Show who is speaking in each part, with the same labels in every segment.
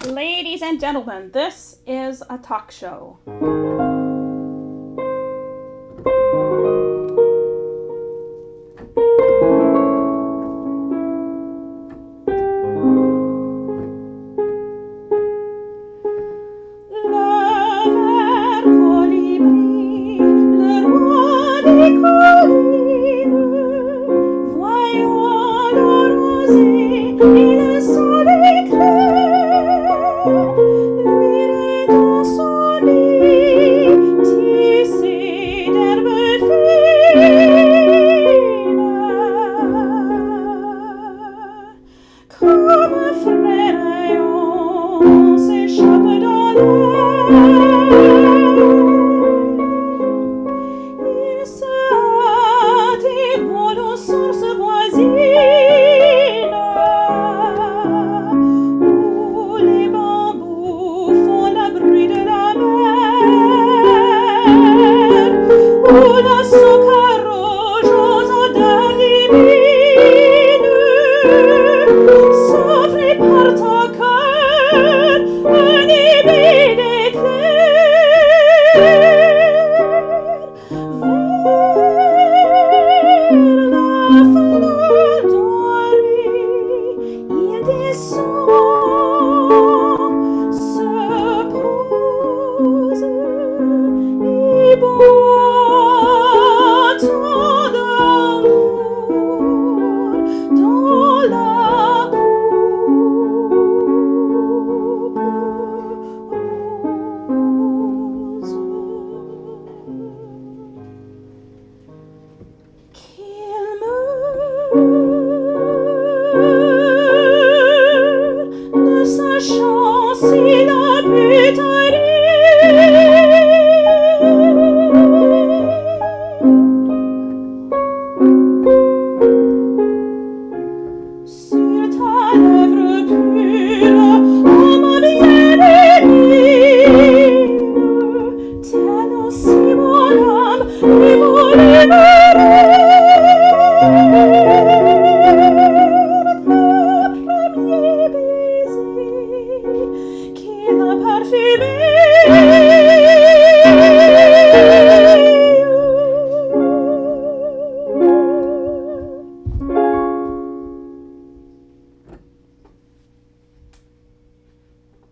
Speaker 1: Ladies and gentlemen, this is a talk show.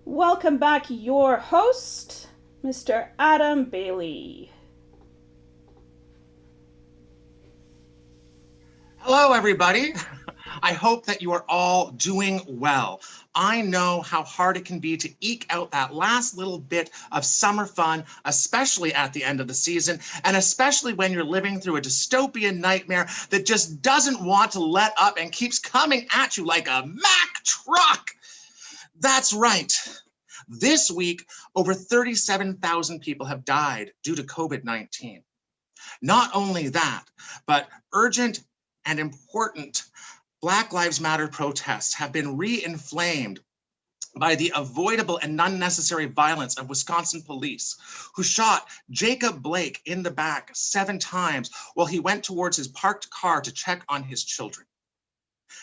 Speaker 1: Welcome back, your host, Mr. Adam Bailey.
Speaker 2: Hello, everybody. I hope that you are all doing well. I know how hard it can be to eke out that last little bit of summer fun, especially at the end of the season, and especially when you're living through a dystopian nightmare that just doesn't want to let up and keeps coming at you like a Mack truck. That's right. This week, over 37,000 people have died due to COVID-19. Not only that, but urgent and important Black Lives Matter protests have been re-inflamed by the avoidable and unnecessary violence of Wisconsin police, who shot Jacob Blake in the back 7 times while he went towards his parked car to check on his children.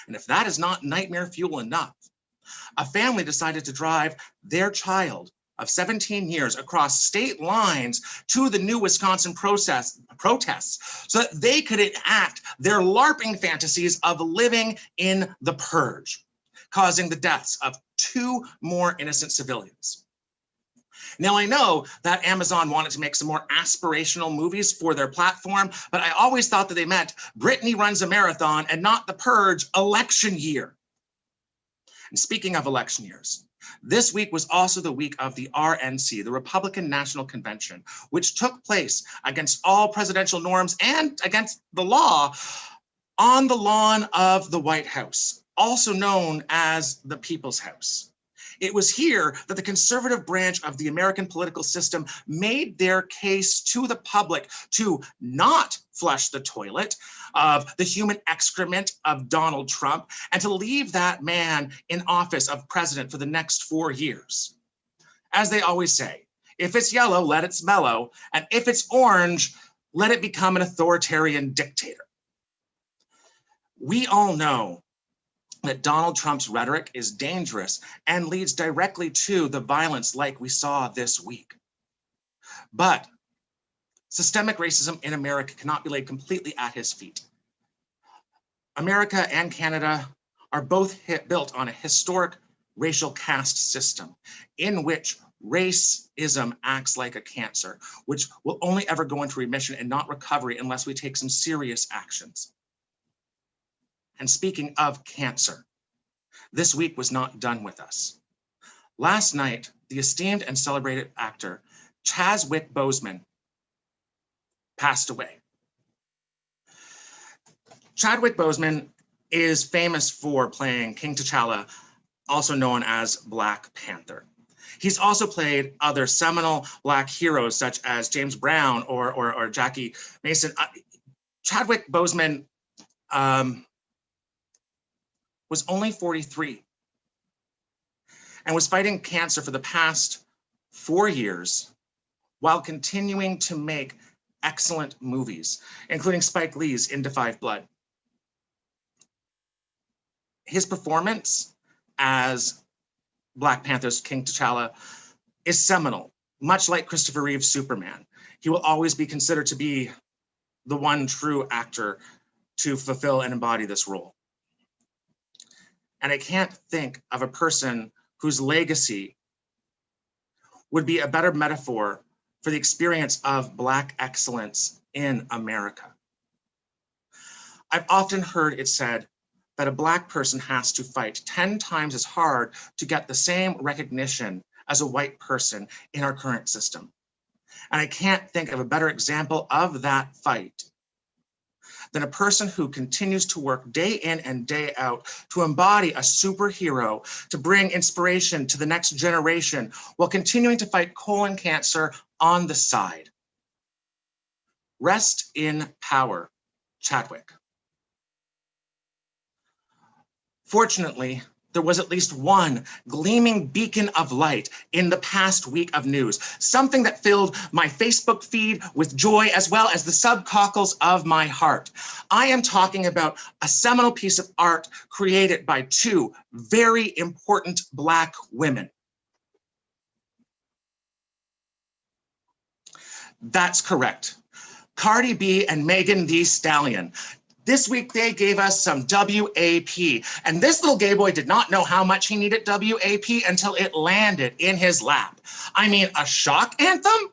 Speaker 2: And if that is not nightmare fuel enough, a family decided to drive their child of 17 years across state lines to the new Wisconsin protests so that they could enact their LARPing fantasies of living in the purge, causing the deaths of 2 more innocent civilians. Now, I know that Amazon wanted to make some more aspirational movies for their platform, but I always thought that they meant Brittany Runs a Marathon and not the purge election year. And speaking of election years, this week was also the week of the RNC, the Republican National Convention, which took place against all presidential norms and against the law on the lawn of the White House, also known as the People's House. It was here that the conservative branch of the American political system made their case to the public to not flush the toilet of the human excrement of Donald Trump and to leave that man in office of president for the next 4 years. As they always say, if it's yellow, let it mellow, and if it's orange, let it become an authoritarian dictator. We all know that Donald Trump's rhetoric is dangerous and leads directly to the violence like we saw this week. But systemic racism in America cannot be laid completely at his feet. America and Canada are both built on a historic racial caste system in which racism acts like a cancer, which will only ever go into remission and not recovery unless we take some serious actions. And speaking of cancer, this week was not done with us. Last night, the esteemed and celebrated actor Chadwick Boseman passed away. Chadwick Boseman is famous for playing King T'Challa, also known as Black Panther. He's also played other seminal Black heroes such as James Brown or Jackie Mason. Chadwick Boseman was only 43 and was fighting cancer for the past 4 years while continuing to make excellent movies, including Spike Lee's Into Five Blood. His performance as Black Panther's King T'Challa is seminal, much like Christopher Reeve's Superman. He will always be considered to be the one true actor to fulfill and embody this role. And I can't think of a person whose legacy would be a better metaphor for the experience of Black excellence in America. I've often heard it said that a Black person has to fight 10 times as hard to get the same recognition as a white person in our current system. And I can't think of a better example of that fight than a person who continues to work day in and day out to embody a superhero, to bring inspiration to the next generation while continuing to fight colon cancer on the side. Rest in power, Chadwick. Fortunately, there was at least one gleaming beacon of light in the past week of news, something that filled my Facebook feed with joy as well as the subcockles of my heart. I am talking about a seminal piece of art created by two very important Black women. That's correct. Cardi B and Megan Thee Stallion. This week, they gave us some WAP, and this little gay boy did not know how much he needed WAP until it landed in his lap. I mean, a shock anthem?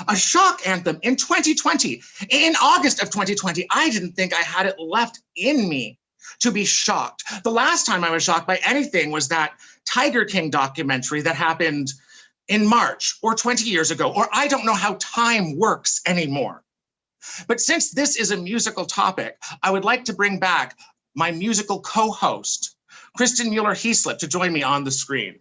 Speaker 2: A shock anthem in 2020. In August of 2020, I didn't think I had it left in me to be shocked. The last time I was shocked by anything was that Tiger King documentary that happened in March or 20 years ago, or I don't know how time works anymore. But since this is a musical topic, I would like to bring back my musical co-host, Kristin Mueller-Heaslip, to join me on the screen.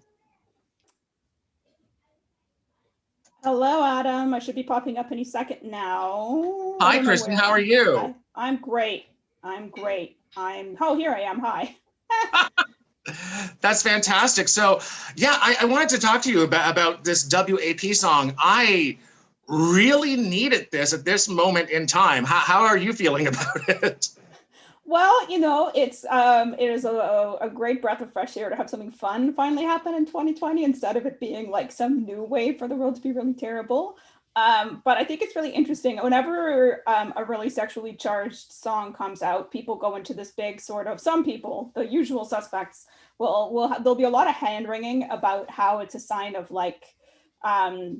Speaker 1: Hello, Adam. I should be popping up any second now.
Speaker 2: Hi, Kristin. How are you?
Speaker 1: I'm great. Oh, here I am. Hi.
Speaker 2: That's fantastic. So, yeah, I wanted to talk to you about this WAP song. I really needed this at this moment in time. How are you feeling about it?
Speaker 1: Well, you know, it is a great breath of fresh air to have something fun finally happen in 2020 instead of it being like some new way for the world to be really terrible. But I think it's really interesting. Whenever a really sexually charged song comes out, people go into this big sort of, some people, the usual suspects, there'll be a lot of hand wringing about how it's a sign of like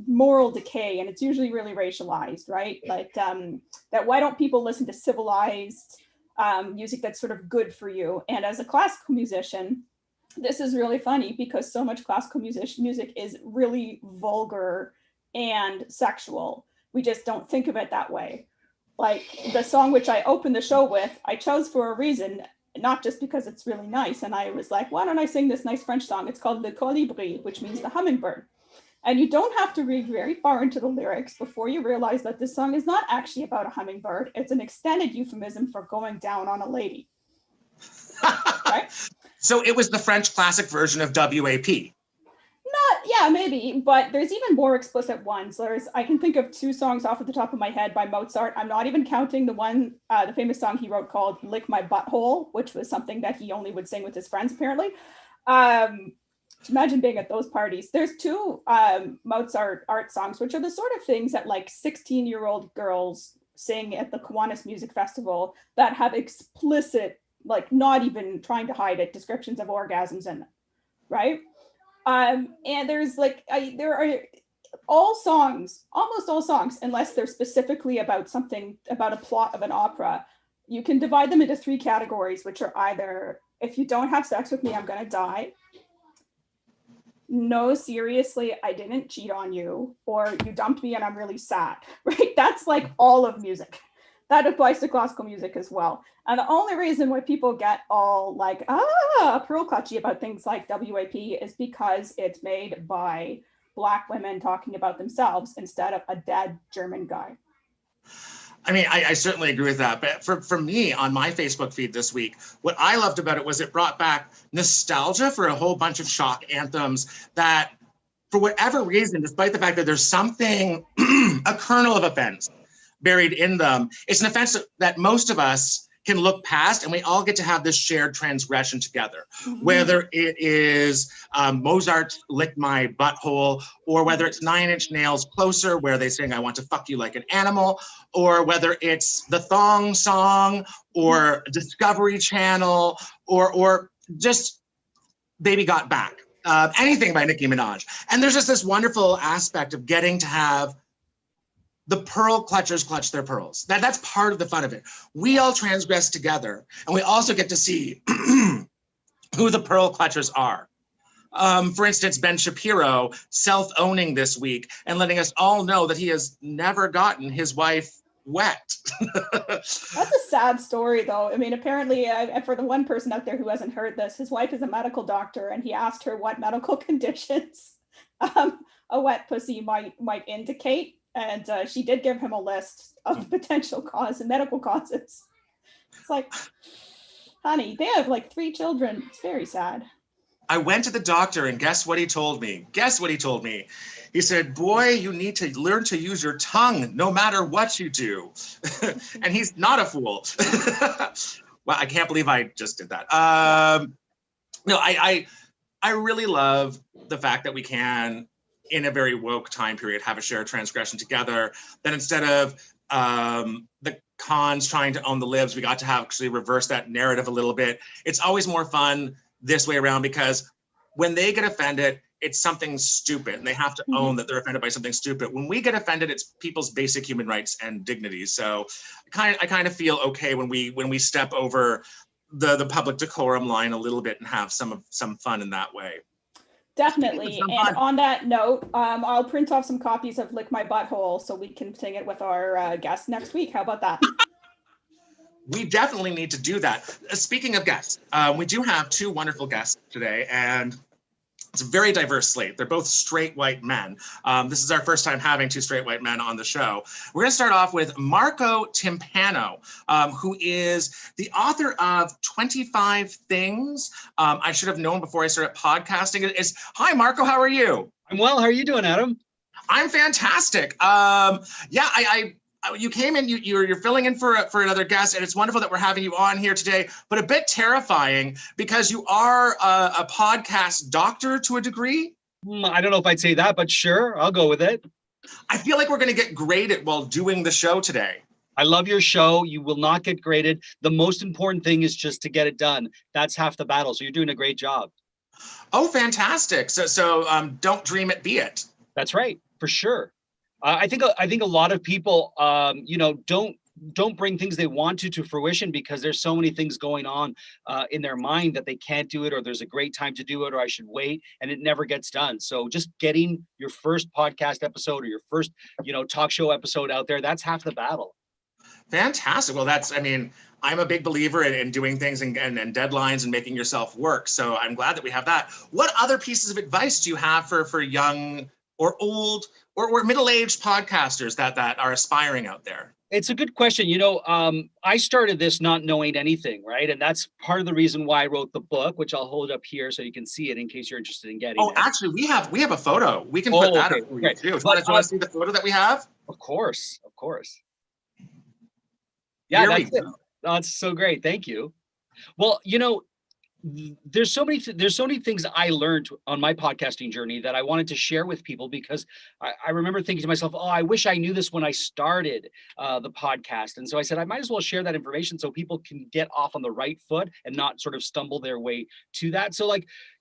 Speaker 1: moral decay, and it's usually really racialized, right? Like that why don't people listen to civilized music that's sort of good for you? And as a classical musician, this is really funny because so much classical music is really vulgar and sexual. We just don't think of it that way. Like the song which I opened the show with, I chose for a reason, not just because it's really nice. And I was like, why don't I sing this nice French song? It's called Le Colibri, which means the hummingbird. And you don't have to read very far into the lyrics before you realize that this song is not actually about a hummingbird. It's an extended euphemism for going down on a lady.
Speaker 2: Right? So it was the French classic version of WAP.
Speaker 1: Yeah, maybe, but there's even more explicit ones. I can think of two songs off at the top of my head by Mozart. I'm not even counting the one, the famous song he wrote called "Lick My Butthole," which was something that he only would sing with his friends, apparently. Um, Imagine being at those parties. There's two Mozart art songs, which are the sort of things that like 16-year-old girls sing at the Kiwanis Music Festival that have explicit, like not even trying to hide it, descriptions of orgasms in them, right? And there's like there are all songs, almost all songs, unless they're specifically about something about a plot of an opera. You can divide them into three categories, which are either if you don't have sex with me, I'm gonna die. No, seriously, I didn't cheat on you, or you dumped me and I'm really sad, right? That's like all of music. That applies to classical music as well. And the only reason why people get all like, pearl clutchy about things like WAP is because it's made by Black women talking about themselves instead of a dead German guy.
Speaker 2: I mean, I certainly agree with that. But for me, on my Facebook feed this week, what I loved about it was it brought back nostalgia for a whole bunch of shock anthems that, for whatever reason, despite the fact that there's something, a kernel of offense buried in them, it's an offense that most of us can look past, and we all get to have this shared transgression together. Mm-hmm. Whether it is Mozart Lick My Butthole, or whether it's 9 Inch Nails Closer, where they sing I want to fuck you like an animal, or whether it's the Thong Song, or Discovery Channel, or just Baby Got Back, anything by Nicki Minaj. And there's just this wonderful aspect of getting to have the pearl clutchers clutch their pearls. That's part of the fun of it. We all transgress together, and we also get to see who the pearl clutchers are. For instance, Ben Shapiro self-owning this week and letting us all know that he has never gotten his wife wet.
Speaker 1: That's a sad story, though. I mean, apparently, for the one person out there who hasn't heard this, his wife is a medical doctor, and he asked her what medical conditions a wet pussy might indicate. And she did give him a list of potential medical causes. It's like, honey, they have like 3 children. It's very sad.
Speaker 2: I went to the doctor, and guess what he told me? Guess what he told me? He said, boy, you need to learn to use your tongue no matter what you do. And he's not a fool. Well, I can't believe I just did that. No, I really love the fact that we can, in a very woke time period, have a shared transgression together, that instead of the cons trying to own the libs, we got to actually reverse that narrative a little bit. It's always more fun this way around, because when they get offended, it's something stupid, and they have to own that they're offended by something stupid. When we get offended, it's people's basic human rights and dignity. So I kind of feel okay when we step over the public decorum line a little bit and have some fun in that way.
Speaker 1: Definitely. And on that note, I'll print off some copies of Lick My Butthole so we can sing it with our guests next week. How about that?
Speaker 2: We definitely need to do that. Speaking of guests, we do have 2 wonderful guests today, and it's a very diverse slate. They're both straight white men. This is our first time having 2 straight white men on the show. We're going to start off with Marco Timpano, who is the author of 25 Things I Should Have Known Before I Started Podcasting. Hi, Marco. How are you?
Speaker 3: I'm well. How are you doing, Adam?
Speaker 2: I'm fantastic. You came in, you're filling in for another guest, and it's wonderful that we're having you on here today, but a bit terrifying because you are a podcast doctor to a degree.
Speaker 3: I don't know if I'd say that, but sure, I'll go with it.
Speaker 2: I feel like we're going to get graded while doing the show today.
Speaker 3: I love your show. You will not get graded. The most important thing is just to get it done. That's half the battle. So you're doing a great job.
Speaker 2: Oh, fantastic. So don't dream it, be it.
Speaker 3: That's right, for sure. I think a lot of people, don't bring things they want to fruition because there's so many things going on in their mind that they can't do it, or there's a great time to do it, or I should wait, and it never gets done. So just getting your first podcast episode or your first, talk show episode out there, that's half the battle.
Speaker 2: Fantastic. Well, I'm a big believer in doing things and deadlines and making yourself work. So I'm glad that we have that. What other pieces of advice do you have for young or old or middle-aged podcasters that are aspiring out there?
Speaker 3: It's a good question. I started this not knowing anything, right? And that's part of the reason why I wrote the book, which I'll hold up here so you can see it in case you're interested in getting
Speaker 2: Oh,
Speaker 3: it.
Speaker 2: actually, we have a photo. We can put that
Speaker 3: okay,
Speaker 2: up for you
Speaker 3: great.
Speaker 2: too. Do you want to see the photo that we have?
Speaker 3: Of course. Yeah,
Speaker 2: Here we
Speaker 3: that's it.
Speaker 2: go.
Speaker 3: That's so great. Thank you. Well, there's so many things I learned on my podcasting journey that I wanted to share with people, because I remember thinking to myself, oh, I wish I knew this when I started the podcast. And so I said, I might as well share that information so people can get off on the right foot and not sort of stumble their way to that. So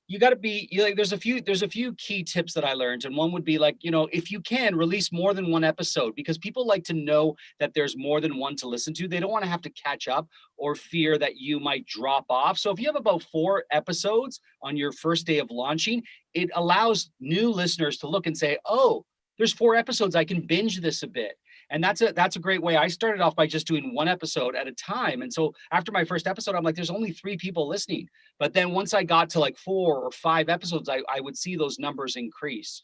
Speaker 3: you got to be there's a few key tips that I learned. And one would be if you can release more than one episode, because people like to know that there's more than one to listen to. They don't want to have to catch up or fear that you might drop off. So if you have about 4 episodes on your first day of launching, it allows new listeners to look and say, oh, there's 4 episodes. I can binge this a bit. And that's a great way. I started off by just doing 1 episode at a time. And so after my first episode, I'm like, there's only 3 people listening. But then once I got to 4 or 5 episodes, I would see those numbers increase.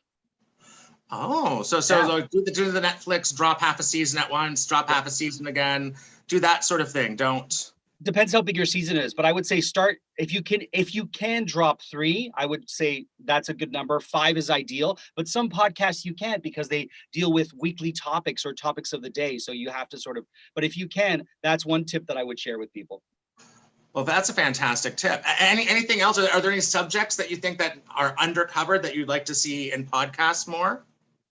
Speaker 2: Oh, so do the Netflix, drop half a season at once, drop half a season again, do that sort of thing.
Speaker 3: Depends how big your season is, but I would say start if you can drop 3, I would say that's a good number. 5 is ideal, but some podcasts you can't because they deal with weekly topics or topics of the day. So you have to but if you can, that's one tip that I would share with people.
Speaker 2: Well, that's a fantastic tip. Anything else? Are there any subjects that you think that are undercovered that you'd like to see in podcasts more?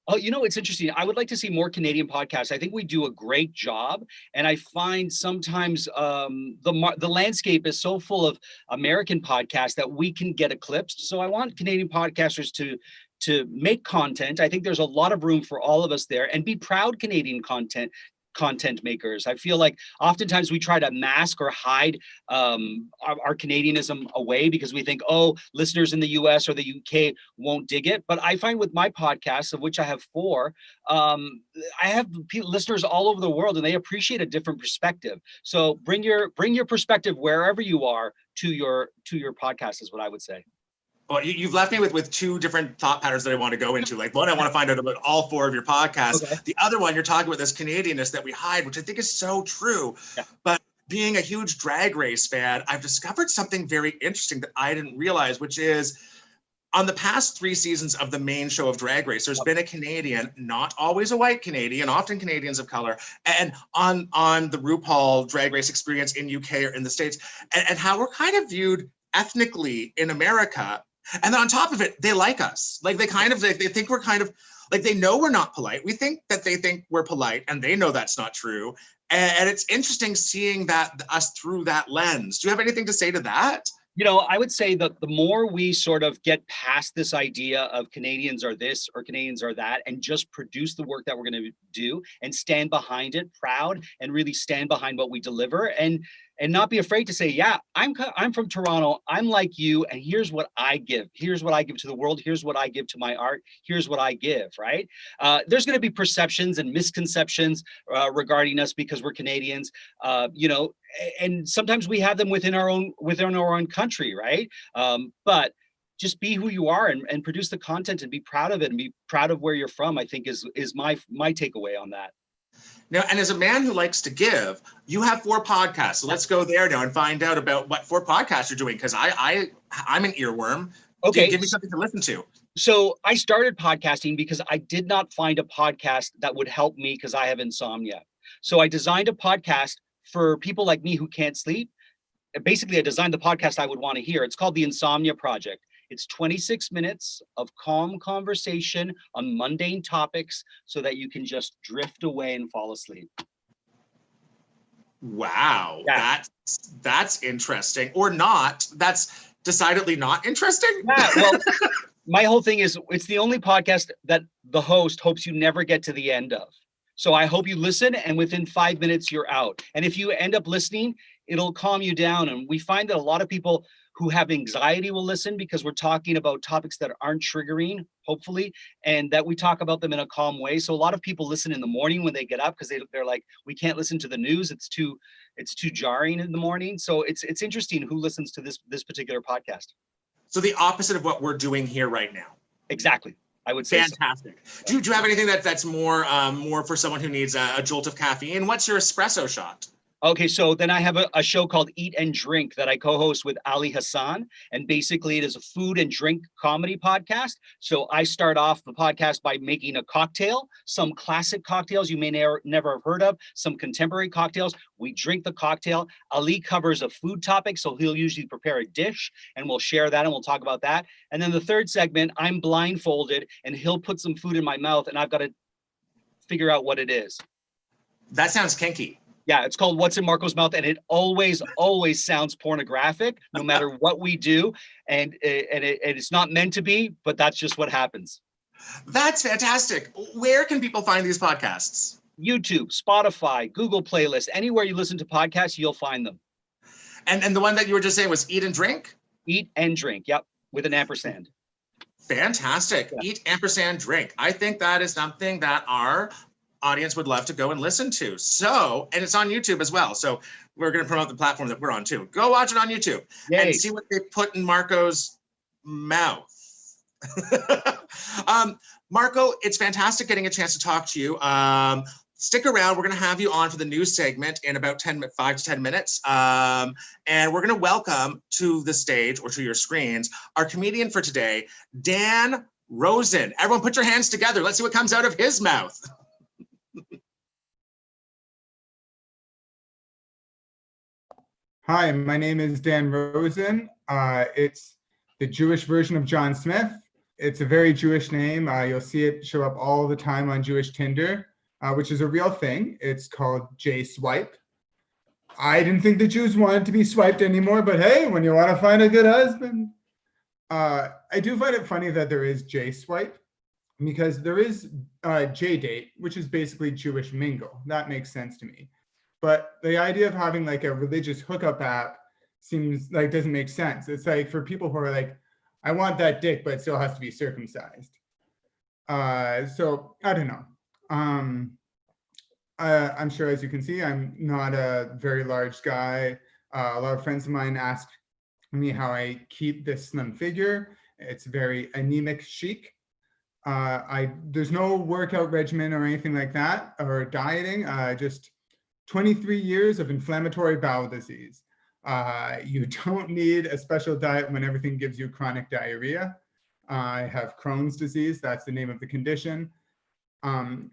Speaker 3: Oh, it's interesting. I would like to see more Canadian podcasts. I think we do a great job, and I find sometimes the landscape is so full of American podcasts that we can get eclipsed. So I want Canadian podcasters to make content. I think there's a lot of room for all of us there, and be proud Canadian content makers. I feel like oftentimes we try to mask or hide our Canadianism away because we think, oh, listeners in the US or the UK won't dig it. But I find with my podcasts, of which I have 4, I have listeners all over the world, and they appreciate a different perspective. So bring your perspective wherever you are to your podcast is what I would say.
Speaker 2: Well, you've left me with 2 different thought patterns that I want to go into. One, I want to find out about all 4 of your podcasts. Okay. The other one, you're talking about this Canadianness that we hide, which I think is so true. Yeah. But being a huge Drag Race fan, I've discovered something very interesting that I didn't realize, which is on the past 3 seasons of the main show of Drag Race, there's been a Canadian, not always a white Canadian, often Canadians of color, and on the RuPaul Drag Race experience in UK or in the States, and how we're kind of viewed ethnically in America. And then on top of it, they like us. They think we're kind of they know we're not polite. We think that they think we're polite, and they know that's not true. And it's interesting seeing us through that lens. Do you have anything to say to that?
Speaker 3: I would say that the more we sort of get past this idea of Canadians are this or Canadians are that, and just produce the work that we're going to do and stand behind it, proud, and really stand behind what we deliver, and not be afraid to say, yeah, I'm from Toronto. I'm like you. And here's what I give. Here's what I give to the world. Here's what I give to my art. Here's what I give, right? There's going to be perceptions and misconceptions regarding us because we're Canadians, and sometimes we have them within our own country, right? But just be who you are and produce the content and be proud of it and be proud of where you're from, I think is my takeaway on that.
Speaker 2: Now, and as a man who likes to give, you have 4 podcasts. So let's go there now and find out about what 4 podcasts you're doing, because I'm an earworm.
Speaker 3: Okay.
Speaker 2: Give me something to listen to.
Speaker 3: So I started podcasting because I did not find a podcast that would help me because I have insomnia. So I designed a podcast for people like me who can't sleep. Basically, I designed the podcast I would want to hear. It's called the Insomnia Project. It's 26 minutes of calm conversation on mundane topics so that you can just drift away and fall asleep.
Speaker 2: Wow, yeah. That's interesting. Or not. That's decidedly not interesting.
Speaker 3: Yeah, well, my whole thing is it's the only podcast that the host hopes you never get to the end of. So I hope you listen, and within 5 minutes, you're out. And if you end up listening, it'll calm you down. And we find that a lot of people who have anxiety will listen because we're talking about topics that aren't triggering, hopefully, and that we talk about them in a calm way. So a lot of people listen in the morning when they get up because they're like, we can't listen to the news. It's too jarring in the morning. So it's interesting who listens to this particular podcast.
Speaker 2: So the opposite of what we're doing here right now.
Speaker 3: Exactly. I would say so.
Speaker 2: Fantastic. Do you have anything that's more for someone who needs a jolt of caffeine? What's your espresso shot?
Speaker 3: Okay, so then I have a show called Eat and Drink that I co-host with Ali Hassan, and basically it is a food and drink comedy podcast. So I start off the podcast by making a cocktail, some classic cocktails you may never have heard of, some contemporary cocktails. We drink the cocktail. Ali covers a food topic, so he'll usually prepare a dish, and we'll share that and we'll talk about that. And then the third segment, I'm blindfolded, and he'll put some food in my mouth, and I've got to figure out what it is.
Speaker 2: That sounds kinky.
Speaker 3: Yeah, it's called What's in Marco's Mouth, and it always sounds pornographic, no matter what we do, and it's not meant to be, but that's just what happens.
Speaker 2: That's fantastic. Where can people find these podcasts?
Speaker 3: YouTube, Spotify, Google Playlist, anywhere you listen to podcasts, you'll find them.
Speaker 2: And the one that you were just saying was Eat and Drink?
Speaker 3: Eat and Drink, yep, with an ampersand.
Speaker 2: Fantastic. Yeah. Eat ampersand drink. I think that is something that our audience would love to go and listen to. So, and it's on YouTube as well. So we're going to promote the platform that we're on too. Go watch it on YouTube. Yay. And see what they put in Marco's mouth. Marco, it's fantastic getting a chance to talk to you. Stick around. We're going to have you on for the news segment in about 5 to 10 minutes. And we're going to welcome to the stage or to your screens our comedian for today, Dan Rosen. Everyone put your hands together. Let's see what comes out of his mouth.
Speaker 4: Hi, my name is Dan Rosen. It's the Jewish version of John Smith. It's a very Jewish name. You'll see it show up all the time on Jewish Tinder, which is a real thing. It's called J-Swipe. I didn't think the Jews wanted to be swiped anymore, but hey, when you want to find a good husband. I do find it funny that there is J-Swipe, because there is J-Date, which is basically Jewish mingle. That makes sense to me. But the idea of having like a religious hookup app seems like doesn't make sense. It's like for people who are like, I want that dick, but it still has to be circumcised. So I don't know. I'm sure, as you can see, I'm not a very large guy. A lot of friends of mine ask me how I keep this slim figure. It's very anemic chic. There's no workout regimen or anything like that, or dieting, just 23 years of inflammatory bowel disease. You don't need a special diet when everything gives you chronic diarrhea. I have Crohn's disease, that's the name of the condition.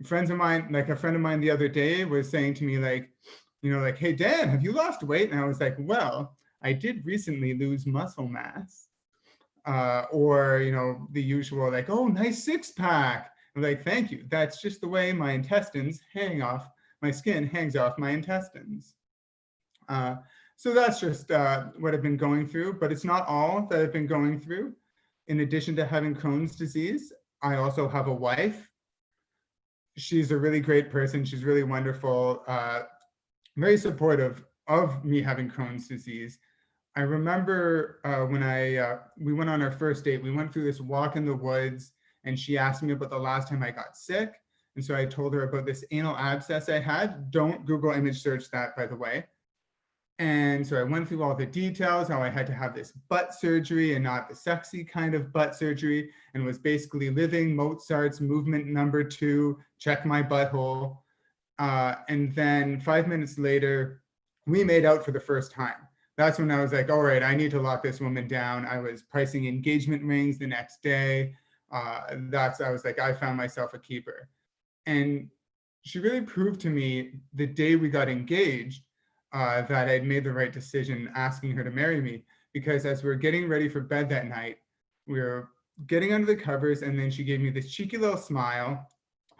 Speaker 4: Friends of mine, like a friend of mine the other day was saying to me like, like, hey Dan, have you lost weight? And I was like, well, I did recently lose muscle mass. Or, the usual like, oh, nice six pack. I'm like, thank you. That's just the way my intestines my skin hangs off my intestines. So that's just what I've been going through, but it's not all that I've been going through. In addition to having Crohn's disease, I also have a wife. She's a really great person. She's really wonderful, very supportive of me having Crohn's disease. I remember when we went on our first date, we went through this walk in the woods, and she asked me about the last time I got sick. And so I told her about this anal abscess I had. Don't Google image search that, by the way. And so I went through all the details, how I had to have this butt surgery and not the sexy kind of butt surgery, and was basically living Mozart's movement number 2, check my butthole. And then 5 minutes later, we made out for the first time. That's when I was like, all right, I need to lock this woman down. I was pricing engagement rings the next day. I was like, I found myself a keeper. And she really proved to me the day we got engaged that I'd made the right decision asking her to marry me, because as we were getting ready for bed that night, we were getting under the covers, and then she gave me this cheeky little smile,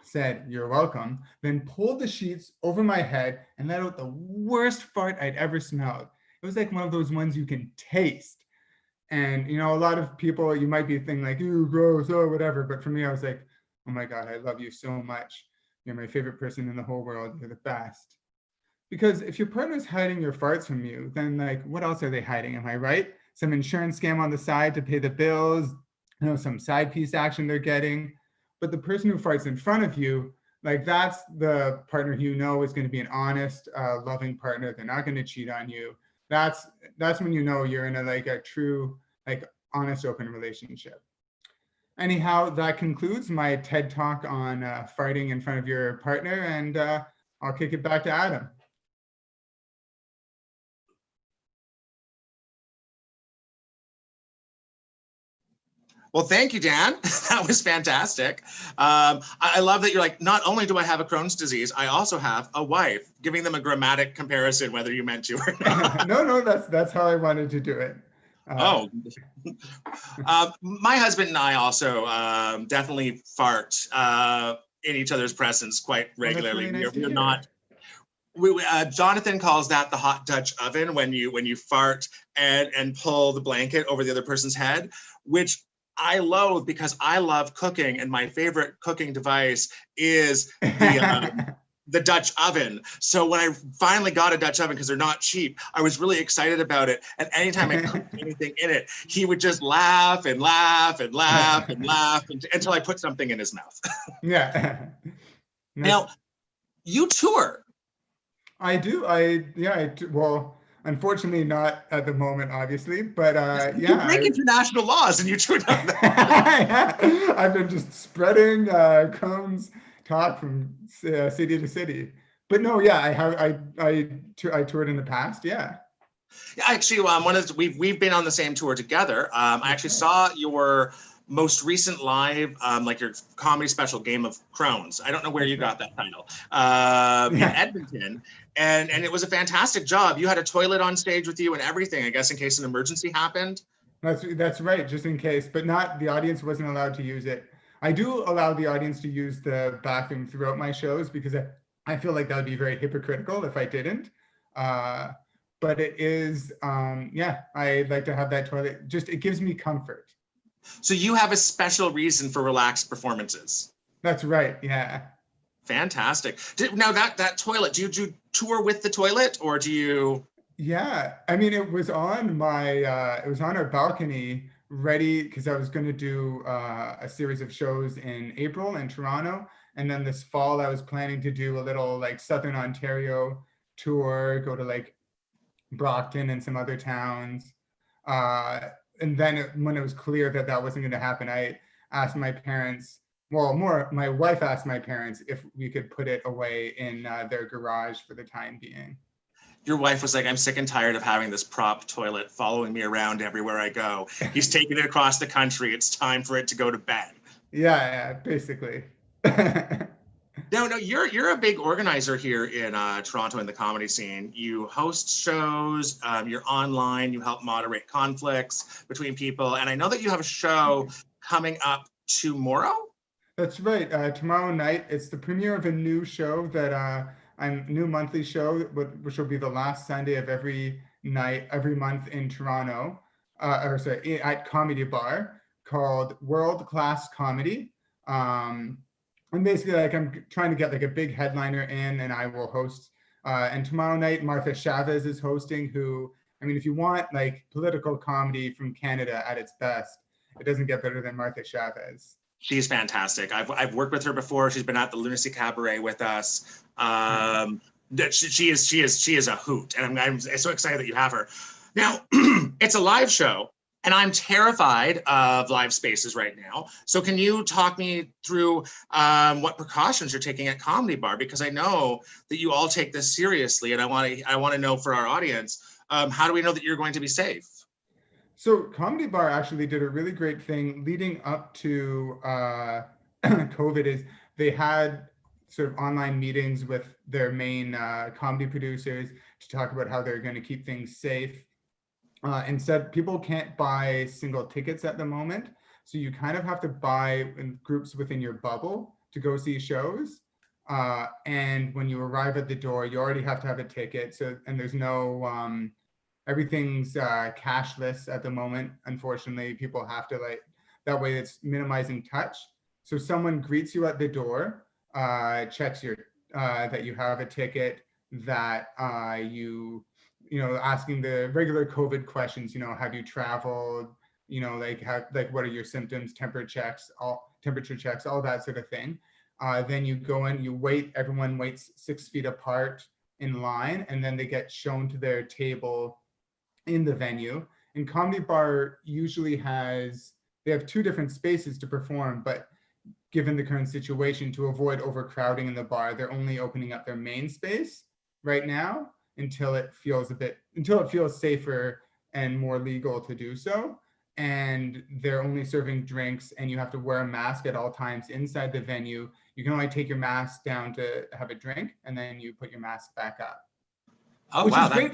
Speaker 4: said, you're welcome, then pulled the sheets over my head and let out the worst fart I'd ever smelled. It was like one of those ones you can taste. And, a lot of people, you might be thinking like, ooh, gross, or whatever. But for me, I was like, oh my God, I love you so much. You're my favorite person in the whole world. You're the best. Because if your partner's hiding your farts from you, then like, what else are they hiding? Am I right? Some insurance scam on the side to pay the bills, some side piece action they're getting. But the person who farts in front of you, like that's the partner who is going to be an honest, loving partner. They're not going to cheat on you. That's when you're in a true, honest, open relationship. Anyhow, that concludes my TED Talk on farting in front of your partner, and I'll kick it back to Adam.
Speaker 2: Well, thank you, Dan. That was fantastic. I love that you're like, not only do I have a Crohn's disease, I also have a wife, giving them a grammatic comparison, whether you meant to or not.
Speaker 4: No, that's how I wanted to do it.
Speaker 2: Oh, my husband and I also definitely fart in each other's presence quite regularly.
Speaker 4: Really nice
Speaker 2: We're not. Jonathan calls that the hot Dutch oven, when you fart and pull the blanket over the other person's head, which I loathe because I love cooking, and my favorite cooking device is the Dutch oven. So when I finally got a Dutch oven, because they're not cheap, I was really excited about it. And anytime I cooked anything in it, he would just laugh and laugh and laugh and laugh until I put something in his mouth.
Speaker 4: Yeah.
Speaker 2: Now, you tour.
Speaker 4: I do. Well, unfortunately, not at the moment, obviously, but yeah.
Speaker 2: You break international laws and you tour down
Speaker 4: there. I've been just spreading Crohn's talk from city to city. But no, yeah, I toured in the past. Yeah.
Speaker 2: Actually, we've been on the same tour together. I actually saw your most recent live, like your comedy special, Game of Crohn's. I don't know where you got that title, in Edmonton, and it was a fantastic job. You had a toilet on stage with you and everything, I guess, in case an emergency happened.
Speaker 4: That's right, just in case, but not, the audience wasn't allowed to use it. I do allow the audience to use the bathroom throughout my shows because I feel like that would be very hypocritical if I didn't. But it is, yeah, I like to have that toilet. Just, it gives me comfort.
Speaker 2: So you have a special reason for relaxed performances.
Speaker 4: That's right, yeah.
Speaker 2: Fantastic. Now that toilet, do you tour with the toilet, or do you?
Speaker 4: Yeah, I mean, it was on our balcony, ready, because I was going to do a series of shows in April in Toronto, and then this fall I was planning to do a little like Southern Ontario tour, go to like Brockton and some other towns. And then when it was clear that that wasn't going to happen, I asked my parents, my wife asked my parents if we could put it away in their garage for the time being.
Speaker 2: Your wife was like, I'm sick and tired of having this prop toilet following me around everywhere I go. He's taking it across the country. It's time for it to go to bed.
Speaker 4: Yeah, basically.
Speaker 2: No, you're a big organizer here in Toronto in the comedy scene. You host shows, you're online, you help moderate conflicts between people. And I know that you have a show coming up tomorrow.
Speaker 4: That's right. Tomorrow night, it's the premiere of a new show that new monthly show, which will be the last Sunday of every month in Toronto, at Comedy Bar, called World Class Comedy. And basically, like, I'm trying to get like a big headliner in, and I will host. And tomorrow night, Martha Chavez is hosting, who, I mean, if you want like political comedy from Canada at its best, it doesn't get better than Martha Chavez.
Speaker 2: She's fantastic. I've worked with her before. She's been at the Lunacy Cabaret with us. She is a hoot, and I'm so excited that you have her. Now, it's a live show, and I'm terrified of live spaces right now. So can you talk me through what precautions you're taking at Comedy Bar? Because I know that you all take this seriously, and I want to know for our audience, how do we know that you're going to be safe?
Speaker 4: So Comedy Bar actually did a really great thing leading up to COVID. Is they had sort of online meetings with their main comedy producers to talk about how they're going to keep things safe. Instead, people can't buy single tickets at the moment. So you kind of have to buy in groups within your bubble to go see shows. And when you arrive at the door, you already have to have a ticket. So, and there's no, everything's cashless at the moment. Unfortunately, people have to that way it's minimizing touch. So someone greets you at the door, checks your that you have a ticket, that asking the regular COVID questions, have you traveled, what are your symptoms, temperature checks, all that sort of thing. Then you go in, you wait, everyone waits 6 feet apart in line, and then they get shown to their table in the venue. And Comedy Bar usually has they have two different spaces to perform, but given the current situation, to avoid overcrowding in the bar, they're only opening up their main space right now until it feels safer and more legal to do so. And they're only serving drinks, and you have to wear a mask at all times inside the venue. You can only take your mask down to have a drink, and then you put your mask back up.
Speaker 2: Oh,
Speaker 4: which
Speaker 2: wow.
Speaker 4: is great.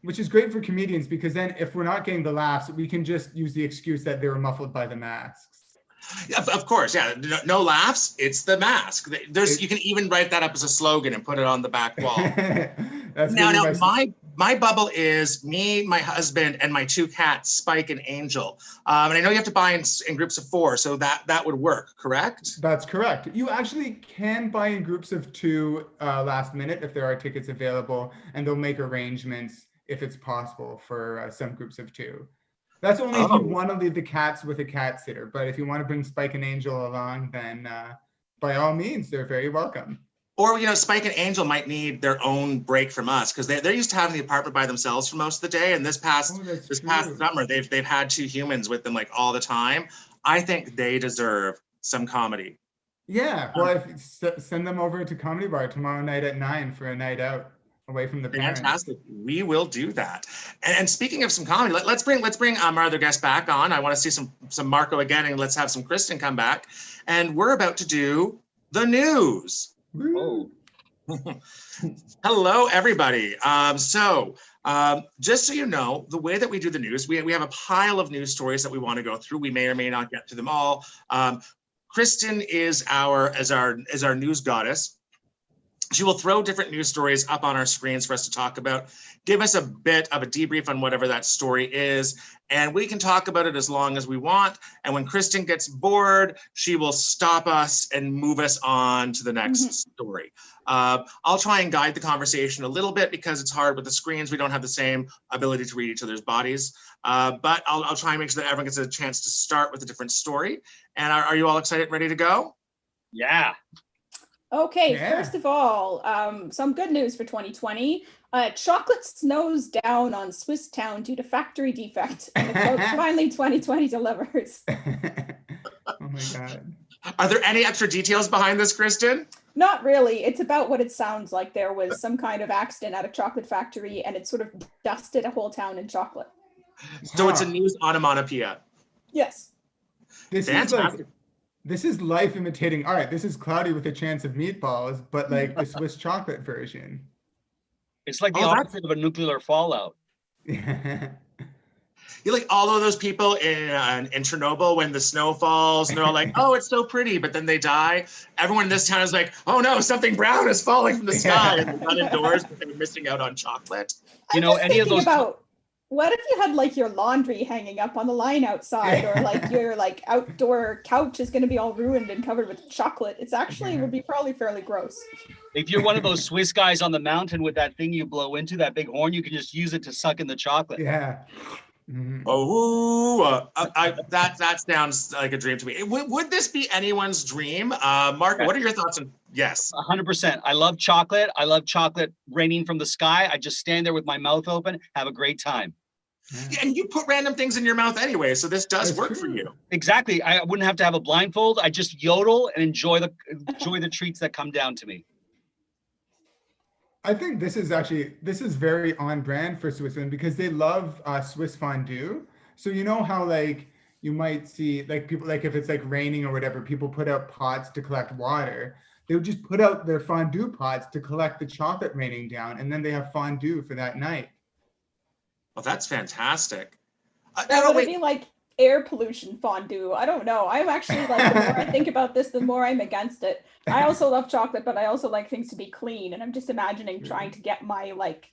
Speaker 4: Which is great for comedians, because then if we're not getting the laughs, we can just use the excuse that they were muffled by the masks.
Speaker 2: Yeah, of course, yeah. No laughs, it's the mask. You can even write that up as a slogan and put it on the back wall.
Speaker 4: That's
Speaker 2: Now, my bubble is me, my husband, and my two cats, Spike and Angel. And I know you have to buy in groups of 4, so that would work, correct?
Speaker 4: That's correct. You actually can buy in groups of 2 last minute if there are tickets available, and they'll make arrangements if it's possible for some groups of 2. That's only if you want to leave the cats with a cat sitter. But if you want to bring Spike and Angel along, then by all means, they're very welcome.
Speaker 2: Or, Spike and Angel might need their own break from us, because they're used to having the apartment by themselves for most of the day. And this past summer, they've had 2 humans with them like all the time. I think they deserve some comedy.
Speaker 4: Yeah, well, send them over to Comedy Bar tomorrow night at 9 for a night out away from the parents.
Speaker 2: Fantastic. We will do that. And speaking of some comedy, let's bring our other guest back on. I want to see some Marco again, and let's have some Kristin come back. And we're about to do the news.
Speaker 3: Oh.
Speaker 2: Hello, everybody. Just so you know, the way that we do the news, we have a pile of news stories that we want to go through. We may or may not get to them all. Kristin is our news goddess. She will throw different news stories up on our screens for us to talk about, give us a bit of a debrief on whatever that story is, and we can talk about it as long as we want. And when Kristin gets bored, she will stop us and move us on to the next story. I'll try and guide the conversation a little bit because it's hard with the screens. We don't have the same ability to read each other's bodies, but I'll try and make sure that everyone gets a chance to start with a different story. And are you all excited, ready to go?
Speaker 3: Yeah.
Speaker 1: Okay, first of all, some good news for 2020. Chocolate snows down on Swiss town due to factory defect. And finally 2020 delivers.
Speaker 4: Oh my God.
Speaker 2: Are there any extra details behind this, Kristin?
Speaker 1: Not really. It's about what it sounds like. There was some kind of accident at a chocolate factory, and it sort of dusted a whole town in chocolate.
Speaker 2: So it's a news onomatopoeia.
Speaker 1: Yes.
Speaker 4: This is life imitating art. This is Cloudy with a Chance of Meatballs, but like the Swiss chocolate version.
Speaker 3: It's like the opposite of a nuclear fallout.
Speaker 2: You're like all of those people in Chernobyl when the snow falls and they're all like, oh, it's so pretty, but then they die. Everyone in this town is like, oh no, something brown is falling from the sky. And they're not indoors, but they're missing out on chocolate.
Speaker 3: Any of those.
Speaker 1: What if you had like your laundry hanging up on the line outside, or like your like outdoor couch is going to be all ruined and covered with chocolate? It's actually would be probably fairly gross.
Speaker 3: If you're one of those Swiss guys on the mountain with that thing you blow into, that big horn, you can just use it to suck in the chocolate.
Speaker 4: Yeah.
Speaker 2: Oh, that sounds like a dream to me. Would this be anyone's dream? Mark, what are your thoughts on? Yes.
Speaker 3: 100%. I love chocolate. I love chocolate raining from the sky. I just stand there with my mouth open, have a great time.
Speaker 2: Yeah, and you put random things in your mouth anyway, so this does work for you. Exactly.
Speaker 3: I wouldn't have to have a blindfold. I just yodel and enjoy the treats that come down to me.
Speaker 4: I think this is very on brand for Switzerland because they love Swiss fondue. So you know how like you might see like people, like if it's like raining or whatever, people put out pots to collect water. They would just put out their fondue pots to collect the chocolate raining down, and then they have fondue for that night.
Speaker 2: Well, that's fantastic.
Speaker 1: That would be like air pollution fondue. I don't know. I'm actually like, the more I think about this, the more I'm against it. I also love chocolate, but I also like things to be clean. And I'm just imagining trying to get my like,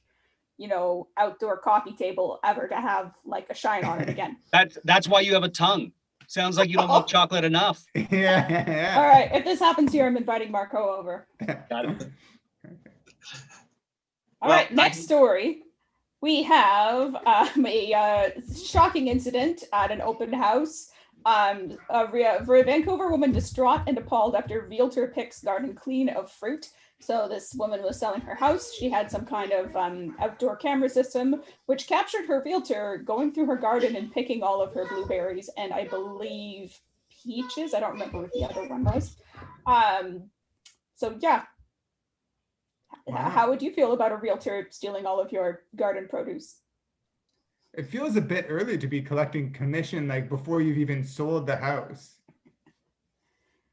Speaker 1: outdoor coffee table ever to have like a shine on it again.
Speaker 3: That's why you have a tongue. Sounds like you don't love chocolate enough.
Speaker 4: Yeah.
Speaker 1: All right. If this happens here, I'm inviting Marco over.
Speaker 3: Got it.
Speaker 1: All right. Next story. We have a shocking incident at an open house. A Vancouver woman distraught and appalled after realtor picks garden clean of fruit. So this woman was selling her house. She had some kind of outdoor camera system, which captured her realtor going through her garden and picking all of her blueberries and I believe peaches. I don't remember what the other one was. So yeah.
Speaker 4: Wow.
Speaker 1: How would you feel about a realtor stealing all of your garden produce?
Speaker 4: It feels a bit early to be collecting commission like before you've even sold the house.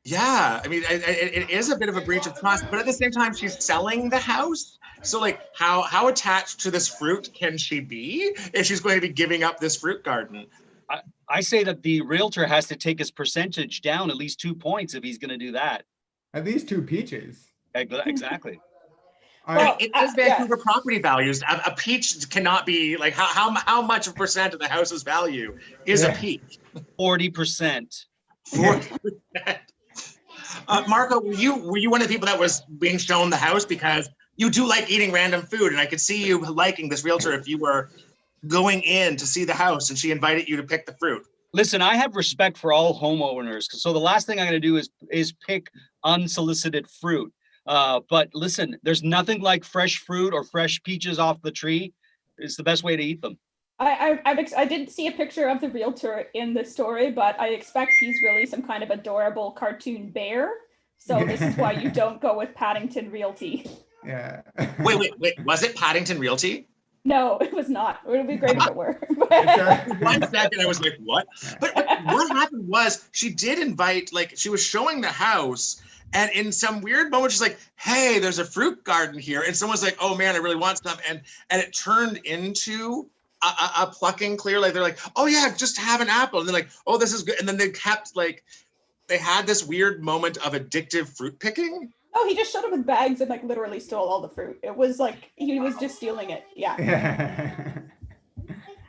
Speaker 2: Yeah, I mean, it is a bit of a breach of trust, but at the same time, she's selling the house. So like, how attached to this fruit can she be if she's going to be giving up this fruit garden?
Speaker 3: I say that the realtor has to take his percentage down at least 2 points if he's going to do that.
Speaker 4: At least 2 peaches.
Speaker 3: Exactly.
Speaker 1: Well,
Speaker 2: It is Vancouver property values. A peach cannot be like how much of percent of the house's value is a peach?
Speaker 3: 40%.
Speaker 2: 40%. Marco, were you one of the people that was being shown the house because you do like eating random food, and I could see you liking this realtor if you were going in to see the house and she invited you to pick the fruit?
Speaker 3: Listen, I have respect for all homeowners, so the last thing I'm going to do is pick unsolicited fruit. But listen, there's nothing like fresh fruit or fresh peaches off the tree. It's the best way to eat them.
Speaker 1: I didn't see a picture of the realtor in the story, but I expect he's really some kind of adorable cartoon bear. So this is why you don't go with Paddington Realty.
Speaker 4: Yeah.
Speaker 2: Wait. Was it Paddington Realty?
Speaker 1: No, it was not. It would be great if it were.
Speaker 2: 1 second, I was like, what? But what happened was she did invite, like, she was showing the house, and in some weird moment, she's like, hey, there's a fruit garden here. And someone's like, oh man, I really want some. And it turned into a plucking clear, like, they're like, oh yeah, just have an apple. And they're like, oh, this is good. And then they kept, like, they had this weird moment of addictive fruit picking.
Speaker 1: Oh, he just showed up with bags and like literally stole all the fruit. It was like he was just stealing it. Yeah.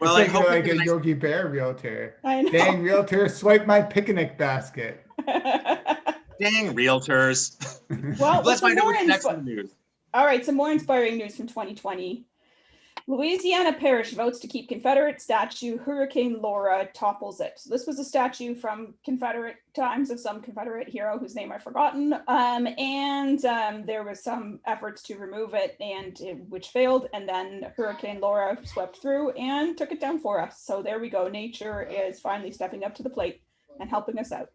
Speaker 4: Well, I hope like a Yogi Bear realtor.
Speaker 1: I know.
Speaker 4: Dang realtor, swipe my picnic basket.
Speaker 2: Dang realtors.
Speaker 1: Well,
Speaker 2: let's find out what's next in the news.
Speaker 1: All right, some more inspiring news from 2020. Louisiana Parish votes to keep Confederate statue. Hurricane Laura topples it. So this was a statue from Confederate times of some Confederate hero whose name I've forgotten. There was some efforts to remove it, which failed. And then Hurricane Laura swept through and took it down for us. So there we go. Nature is finally stepping up to the plate and helping us out.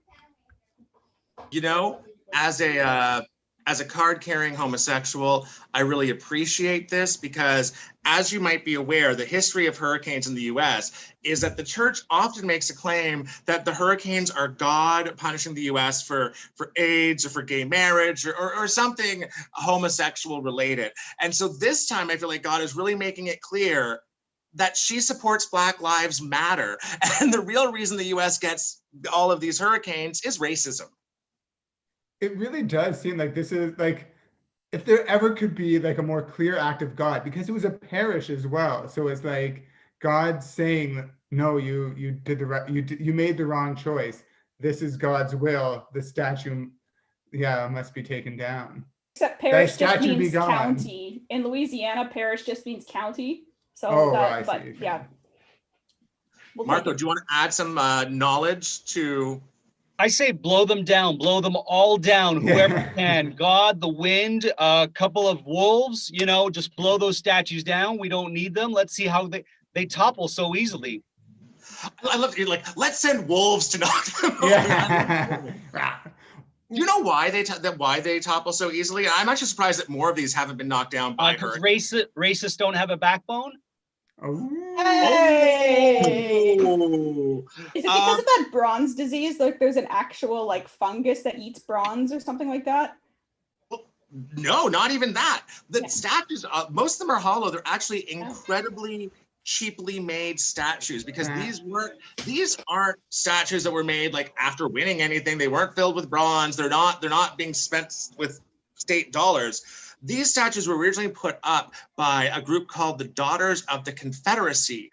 Speaker 2: You know, as a card-carrying homosexual, I really appreciate this because, as you might be aware, the history of hurricanes in the US is that the church often makes a claim that the hurricanes are God punishing the US for AIDS or for gay marriage or something homosexual related. And so this time I feel like God is really making it clear that she supports Black Lives Matter. And the real reason the US gets all of these hurricanes is racism.
Speaker 4: It really does seem like this is like, if there ever could be like a more clear act of God, because it was a parish as well. So it's like God saying, no, you did the right, you made the wrong choice. This is God's will. The statue, must be taken down.
Speaker 1: Except parish just means county. In Louisiana, parish just means county. So
Speaker 4: I see.
Speaker 1: Yeah.
Speaker 2: Marco, do you want to add some knowledge to?
Speaker 3: I say blow them down, blow them all down, whoever can. God, the wind, a couple of wolves, just blow those statues down. We don't need them. Let's see how they topple so easily.
Speaker 2: I love it. Like, let's send wolves to knock them over.
Speaker 4: Yeah.
Speaker 2: You know why they topple so easily? I'm actually surprised that more of these haven't been knocked down by her.
Speaker 3: Racists don't have a backbone?
Speaker 4: Oh.
Speaker 1: Hey! Is it because of that bronze disease? Like there's an actual like fungus that eats bronze or something like that?
Speaker 2: Well, no, not even that. The statues, most of them are hollow. They're actually incredibly cheaply made statues because these aren't statues that were made like after winning anything. They weren't filled with bronze. They're not being spent with state dollars. These statues were originally put up by a group called the Daughters of the Confederacy,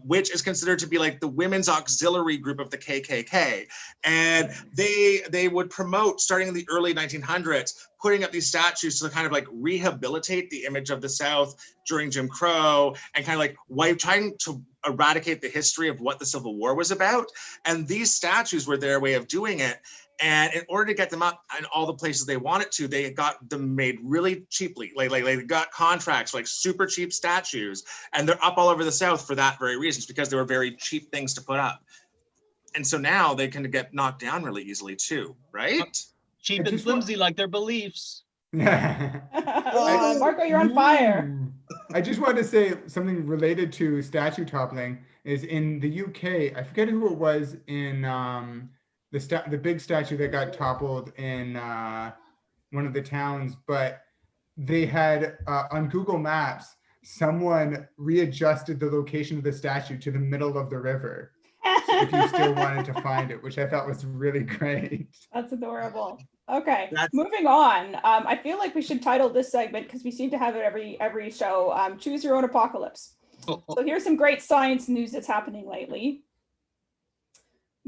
Speaker 2: which is considered to be like the women's auxiliary group of the KKK. And they would promote, starting in the early 1900s, putting up these statues to kind of like rehabilitate the image of the South during Jim Crow and kind of like trying to eradicate the history of what the Civil War was about. And these statues were their way of doing it. And in order to get them up in all the places they wanted to, they got them made really cheaply. Like they got contracts, like super cheap statues, and they're up all over the South for that very reason, because they were very cheap things to put up. And so now they can get knocked down really easily too, right?
Speaker 3: Cheap and flimsy like their beliefs.
Speaker 1: Marco, you're on fire.
Speaker 4: I just wanted to say something related to statue toppling is in the UK. I forget who it was in the big statue that got toppled in one of the towns, but they had on Google Maps, someone readjusted the location of the statue to the middle of the river. So if you still wanted to find it, which I thought was really great.
Speaker 1: That's adorable. Okay, moving on. I feel like we should title this segment, because we seem to have it every show, Choose Your Own Apocalypse. So here's some great science news that's happening lately.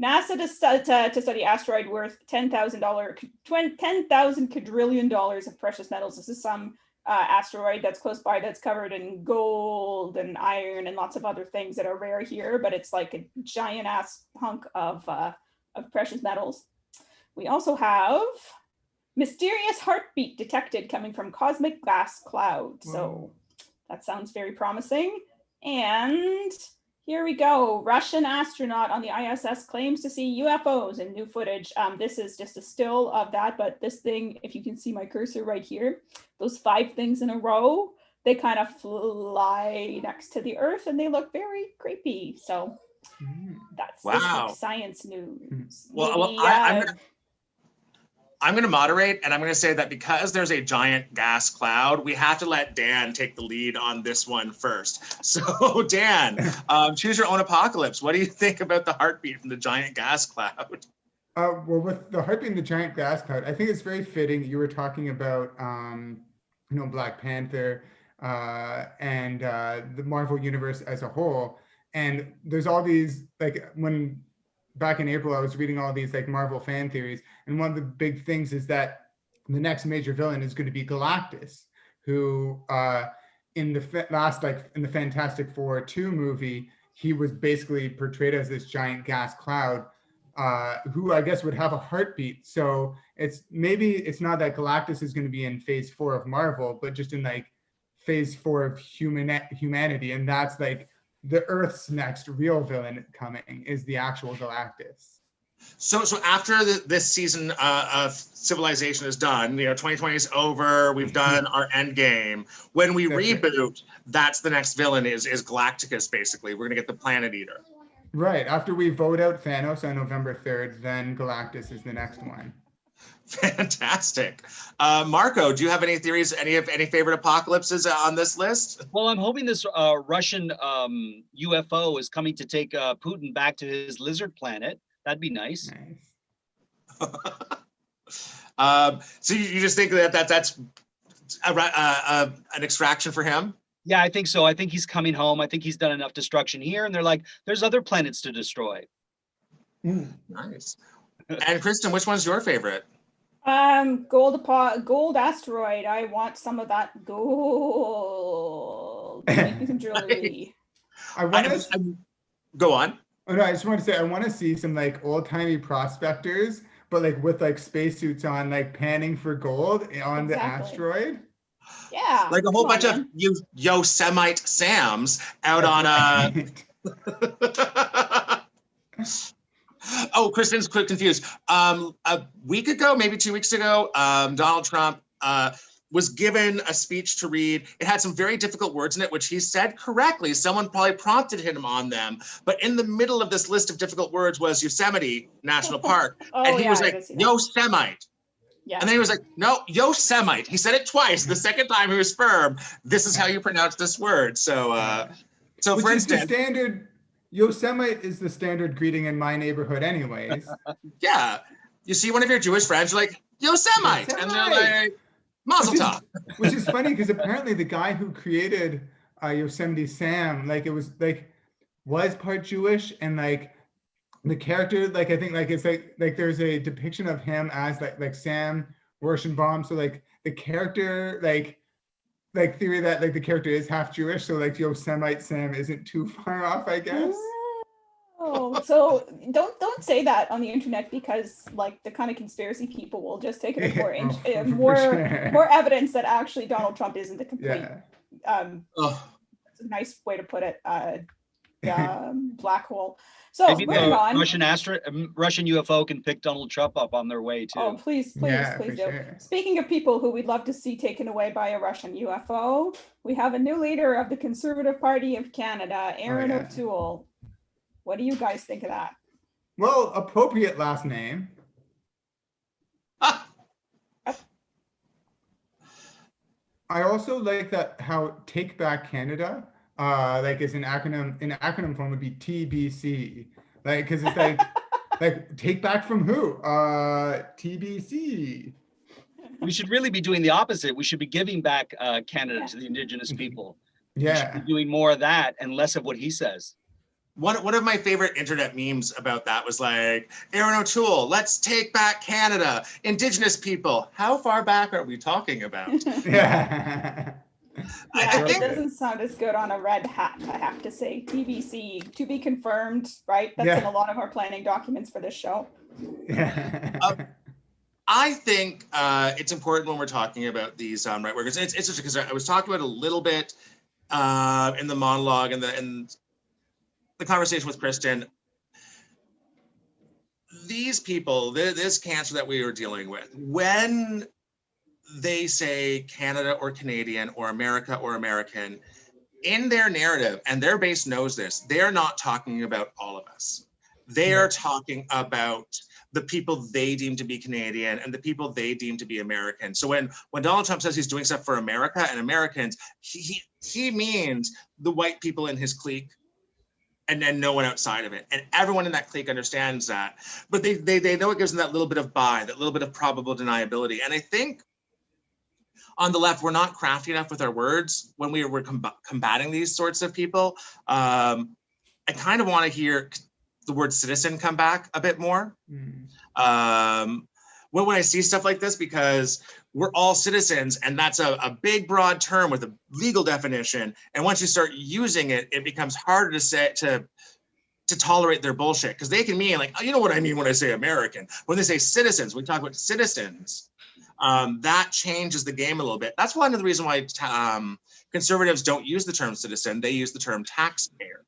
Speaker 1: NASA to study asteroid worth $10,000 quadrillion of precious metals. This is some asteroid that's close by that's covered in gold and iron and lots of other things that are rare here, but it's like a giant ass hunk of precious metals. We also have mysterious heartbeat detected coming from cosmic gas cloud. So that sounds very promising. And here we go. Russian astronaut on the ISS claims to see UFOs in new footage. This is just a still of that, but this thing, if you can see my cursor right here, those 5 things in a row, they kind of fly next to the Earth and they look very creepy. So that's this week's science news.
Speaker 2: Well, I'm going to moderate, and I'm going to say that because there's a giant gas cloud, we have to let Dan take the lead on this one first. So Dan, choose your own apocalypse. What do you think about the heartbeat from the giant gas cloud?
Speaker 4: Well, with the heartbeat in the giant gas cloud, I think it's very fitting. You were talking about, Black Panther and the Marvel universe as a whole. And there's all these, like, back in April, I was reading all these like Marvel fan theories, and one of the big things is that the next major villain is going to be Galactus, who in the Fantastic Four 2 movie, he was basically portrayed as this giant gas cloud, who I guess would have a heartbeat. So it's not that Galactus is going to be in Phase 4 of Marvel, but just in like Phase 4 of humanity, and that's like the Earth's next real villain coming is the actual Galactus.
Speaker 2: So after this season of Civilization is done, 2020 is over, we've done our end game. When we reboot, that's the next villain is Galacticus, basically. We're gonna get the Planet Eater.
Speaker 4: Right, after we vote out Thanos on November 3rd, then Galactus is the next one.
Speaker 2: Fantastic. Marco, do you have any theories, any favorite apocalypses on this list?
Speaker 3: Well, I'm hoping this Russian UFO is coming to take Putin back to his lizard planet. That'd be nice.
Speaker 2: So you just think that's an extraction for him?
Speaker 3: Yeah, I think so. I think he's coming home. I think he's done enough destruction here, and they're like, there's other planets to destroy.
Speaker 2: Nice. And Kristin, which one's your favorite?
Speaker 1: Gold asteroid. I want some of that gold. Make me some jewelry.
Speaker 2: Go on.
Speaker 4: Oh no, I just want to say I want to see some like old-timey prospectors, but like with like spacesuits on, like panning for gold on the asteroid.
Speaker 1: Yeah.
Speaker 2: Like a whole bunch of Yosemite Sams out on a. Oh, Kristin's quick confused. A week ago, maybe 2 weeks ago, Donald Trump was given a speech to read. It had some very difficult words in it, which he said correctly. Someone probably prompted him on them. But in the middle of this list of difficult words was Yosemite National Park. And he was like, Yosemite. Yeah. And then he was like, no, Yosemite. He said it twice. The second time he was firm. This is how you pronounce this word. So,
Speaker 4: which for instance, the standard. Yosemite is the standard greeting in my neighborhood anyways.
Speaker 2: Yeah. You see one of your Jewish friends, you're like, Yosemite. And they're like, Mazel tov.
Speaker 4: Which is funny because apparently the guy who created Yosemite Sam, like it was part Jewish, and like the character, like I think like it's like there's a depiction of him as like Sam Rochenbaum. So like the character, like theory that like the character is half Jewish, so like Yosemite Sam isn't too far off, I guess.
Speaker 1: Oh, so don't say that on the internet, because like the kind of conspiracy people will just take it as more
Speaker 4: Oh, for
Speaker 1: more
Speaker 4: sure.
Speaker 1: more evidence that actually Donald Trump isn't a complete
Speaker 4: Yeah.
Speaker 2: Oh,
Speaker 1: that's a nice way to put it, black hole. So
Speaker 3: Maybe
Speaker 1: moving
Speaker 3: the
Speaker 1: on.
Speaker 3: Russian UFO can pick Donald Trump up on their way
Speaker 1: Oh,
Speaker 3: too.
Speaker 1: please, please,
Speaker 4: Yeah,
Speaker 1: please
Speaker 4: for
Speaker 1: do.
Speaker 4: sure.
Speaker 1: Speaking of people who we'd love to see taken away by a Russian UFO, we have a new leader of the Conservative Party of Canada,
Speaker 4: Oh,
Speaker 1: Aaron
Speaker 4: yeah.
Speaker 1: O'Toole. What do you guys think of that?
Speaker 4: Well, appropriate last name.
Speaker 2: ah,
Speaker 4: I also like that how Take Back Canada, like is an acronym. In acronym form would be TBC, like because it's like take back from who? TBC.
Speaker 3: We should really be doing the opposite. We should be giving back Canada to the Indigenous people. We should be
Speaker 4: Yeah.
Speaker 3: doing more of that and less of what he says.
Speaker 2: one of my favorite internet memes about that was like, Aaron O'Toole, let's take back Canada. Indigenous people, how far back are we talking about?
Speaker 4: Yeah.
Speaker 2: I
Speaker 1: Yeah, it
Speaker 2: think
Speaker 1: doesn't sound as good on a red hat, I have to say. TBC, to be confirmed, right? That's in a
Speaker 4: Yeah.
Speaker 1: lot of our planning documents for this show.
Speaker 4: Yeah.
Speaker 2: I think it's important when we're talking about these right workers. It's just because I was talking about a little bit in the monologue and the conversation with Kristin. These people, this cancer that we are dealing with, when they say Canada or Canadian or America or American, in their narrative, and their base knows this, they're not talking about all of us. They are talking about the people they deem to be Canadian and the people they deem to be American. So when Donald Trump says he's doing stuff for America and Americans, he means the white people in his clique and then no one outside of it. And everyone in that clique understands that. But they know it gives them that little bit of that little bit of probable deniability. And I think on the left, we're not crafty enough with our words when we're combating these sorts of people. I kind of want to hear the word citizen come back a bit more. When I see stuff like this, because we're all citizens, and that's a big, broad term with a legal definition. And once you start using it, it becomes harder to say to tolerate their bullshit, because they can mean like, oh, you know what I mean when I say American. When they say citizens, when we talk about citizens, that changes the game a little bit. That's one of the reasons why conservatives don't use the term citizen. They use the term taxpayer.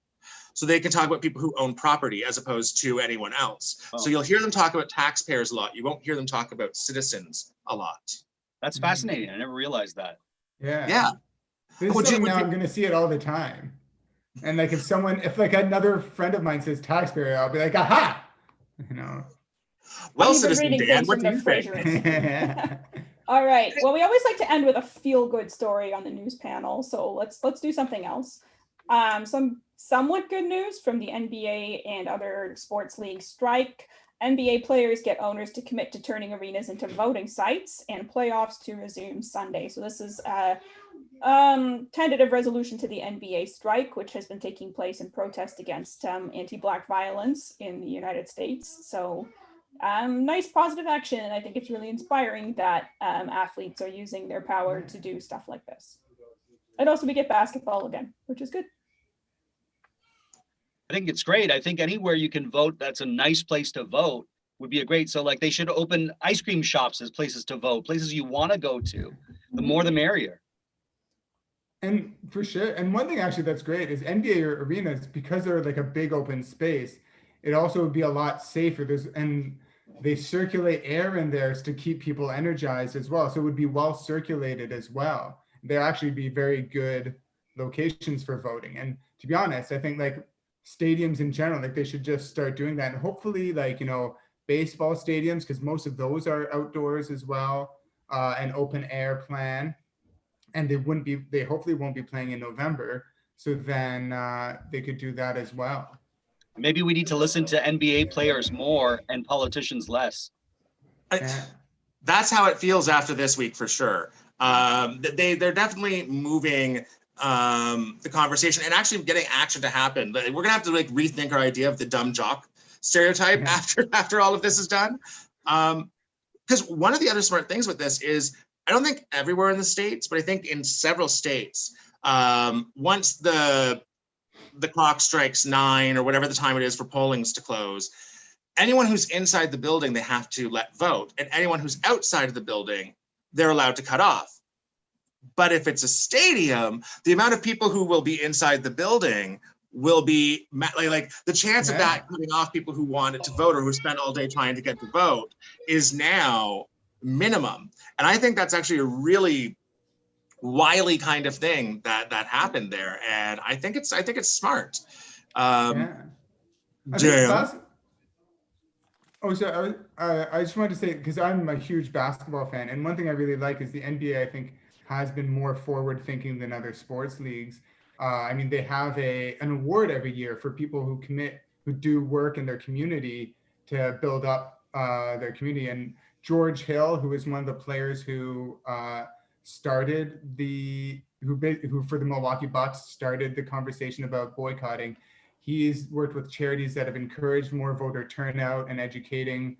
Speaker 2: So they can talk about people who own property as opposed to anyone else.
Speaker 3: Oh.
Speaker 2: So you'll hear them talk about taxpayers a lot. You won't hear them talk about citizens a lot.
Speaker 3: That's fascinating. I never realized that.
Speaker 2: Yeah.
Speaker 4: This is something now I'm going to see it all the time. And like if like another friend of mine says taxpayer, I'll be like, aha, you know.
Speaker 2: Well,
Speaker 1: You've been
Speaker 2: citizen
Speaker 1: reading
Speaker 2: Dan,
Speaker 1: things
Speaker 2: what
Speaker 1: from
Speaker 2: do
Speaker 1: the
Speaker 2: you think?
Speaker 1: Fraser. All right. Well, we always like to end with a feel-good story on the news panel. So let's do something else. Some somewhat good news from the NBA and other sports league strike. NBA players get owners to commit to turning arenas into voting sites, and playoffs to resume Sunday. So this is a tentative resolution to the NBA strike, which has been taking place in protest against anti-Black violence in the United States. So nice positive action. And I think it's really inspiring that athletes are using their power to do stuff like this. And also we get basketball again, which is good.
Speaker 3: I think it's great. I think anywhere you can vote, that's a nice place to vote, would be a great. So like they should open ice cream shops as places to vote, places you want to go to. The more the merrier.
Speaker 4: And for sure. And one thing actually that's great is NBA arenas, because they're like a big open space, it also would be a lot safer. And they circulate air in there to keep people energized as well. So it would be well circulated as well. They'll actually be very good locations for voting. And to be honest, I think like stadiums in general, like they should just start doing that. And hopefully like, you know, baseball stadiums, because most of those are outdoors as well, and open air plan. And they hopefully won't be playing in November. So then they could do that as well.
Speaker 3: Maybe we need to listen to NBA players more and politicians less.
Speaker 2: That's how it feels after this week for sure. They're definitely moving the conversation and actually getting action to happen. But we're gonna have to like rethink our idea of the dumb jock stereotype after all of this is done. Because one of the other smart things with this is, I don't think everywhere in the States, but I think in several states, once the the clock strikes 9 or whatever the time it is for pollings to close, anyone who's inside the building, they have to let vote. And anyone who's outside of the building, they're allowed to cut off. But if it's a stadium, the amount of people who will be inside the building will be like the chance of that cutting off people who wanted to vote or who spent all day trying to get to vote is now minimum. And I think that's actually a really wily kind of thing that happened there. And I think it's smart. Dan.
Speaker 4: Oh, so I just wanted to say, because I'm a huge basketball fan, and one thing I really like is the NBA, I think, has been more forward thinking than other sports leagues. I mean, they have an award every year for people who do work in their community to build up their community. And George Hill, who is one of the players who started who for the Milwaukee Bucks started the conversation about boycotting. He's worked with charities that have encouraged more voter turnout and educating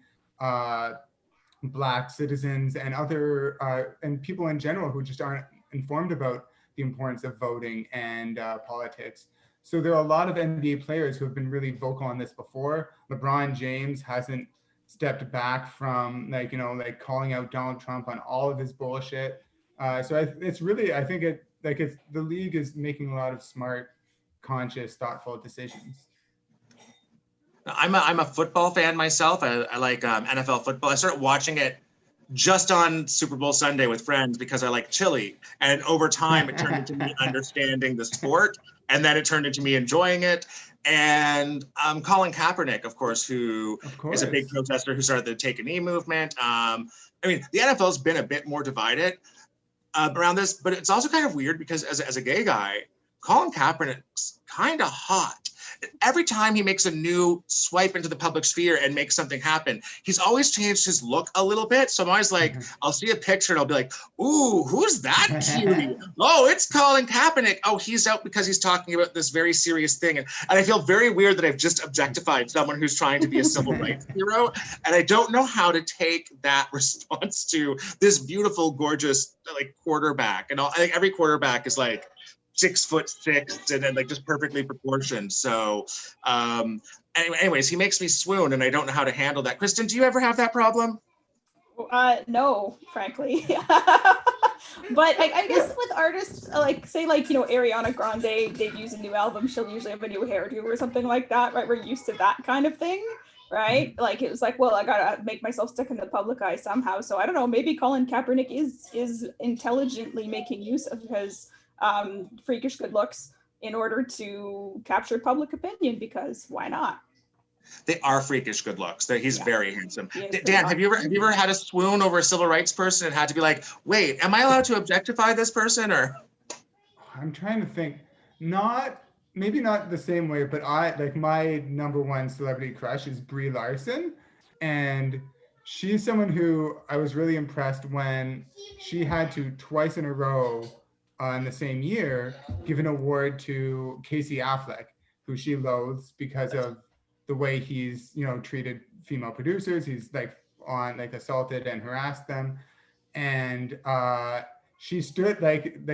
Speaker 4: Black citizens and other and people in general who just aren't informed about the importance of voting and politics. So there are a lot of NBA players who have been really vocal on this before. LeBron James hasn't stepped back from calling out Donald Trump on all of his bullshit. It's really, I think the league is making a lot of smart, conscious, thoughtful decisions.
Speaker 2: I'm a football fan myself. I like NFL football. I started watching it just on Super Bowl Sunday with friends because I like chili. And over time, it turned into me understanding the sport. And then it turned into me enjoying it. And Colin Kaepernick, of course, is a big protester who started the Take a Knee movement. I mean, the NFL's been a bit more divided around this, but it's also kind of weird because as a gay guy, Colin Kaepernick's kind of hot. Every time he makes a new swipe into the public sphere and makes something happen, he's always changed his look a little bit. So I'm always like, I'll see a picture and I'll be like, ooh, who's that cutie? Oh, it's Colin Kaepernick. Oh, he's out because he's talking about this very serious thing. And I feel very weird that I've just objectified someone who's trying to be a civil rights hero. And I don't know how to take that response to this beautiful, gorgeous quarterback. And I think every quarterback is 6'6" and then just perfectly proportioned. So anyways, he makes me swoon and I don't know how to handle that. Kristin, do you ever have that problem?
Speaker 1: No, frankly. But I guess with artists, say Ariana Grande debuts a new album, she'll usually have a new hairdo or something like that, right? We're used to that kind of thing, right? It was well, I gotta make myself stick in the public eye somehow. So I don't know, maybe Colin Kaepernick is intelligently making use of his freakish good looks in order to capture public opinion, because why not?
Speaker 2: They are freakish good looks. He's very handsome. Dan, have you ever had a swoon over a civil rights person and had to be like, wait, am I allowed to objectify this person? Or
Speaker 4: I'm trying to think. Maybe not the same way, but my number one celebrity crush is Brie Larson, and she's someone who I was really impressed when she had to twice in a row in the same year give an award to Casey Affleck, who she loathes because of the way he's treated female producers. He's assaulted and harassed them, and she stood